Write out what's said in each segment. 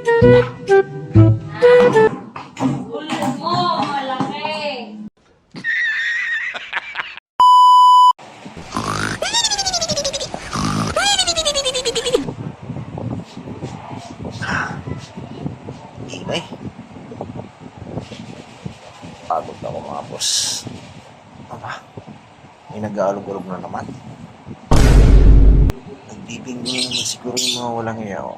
Ulo mo, malaki. Ingay. Pagod ako mga boss. Aba, may nag-aalog-alog na naman. Nagbibingo na naman siguro yung mga walang iya o.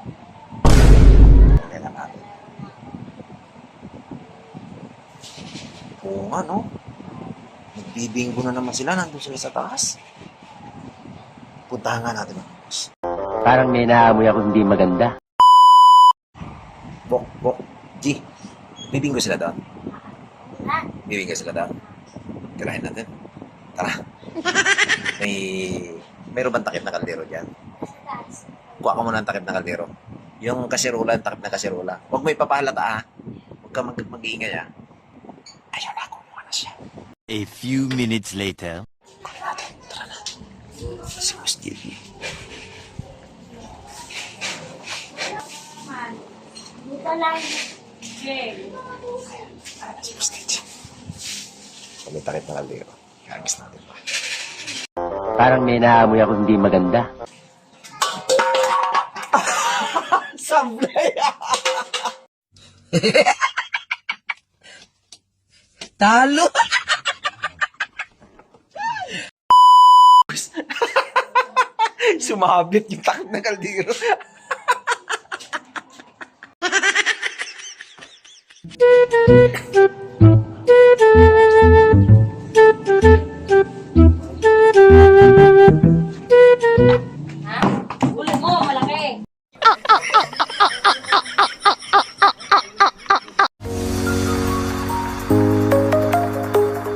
Kailan natin. Oo nga no. Nagbibingo na naman sila. Nandun sila sa taas. Puntahan nga natin mga boss. Parang may naamoy ako hindi maganda. Bok, G. Bibinggo sila doon. Bibinggo sila doon. Kailangan natin. Tara. Mayroon bang takip na kaldero dyan? Kuha ka muna ng takip na kaldero. Yung kasirola, yung takip na kasirola. Huwag mo ipapalata ah. Huwag ka mag-iingay ah. Ayun na, kumuha na siya. A few minutes later. Kunin natin. Tara na. Si Boss JB. Dito lang. Okay. Ayan na si Boss JB. Kung may takip na kaldero, kagis natin pa. Parang may naamoy ako hindi maganda. Sablay! Talo! Sumabit yung takip ng kaldero.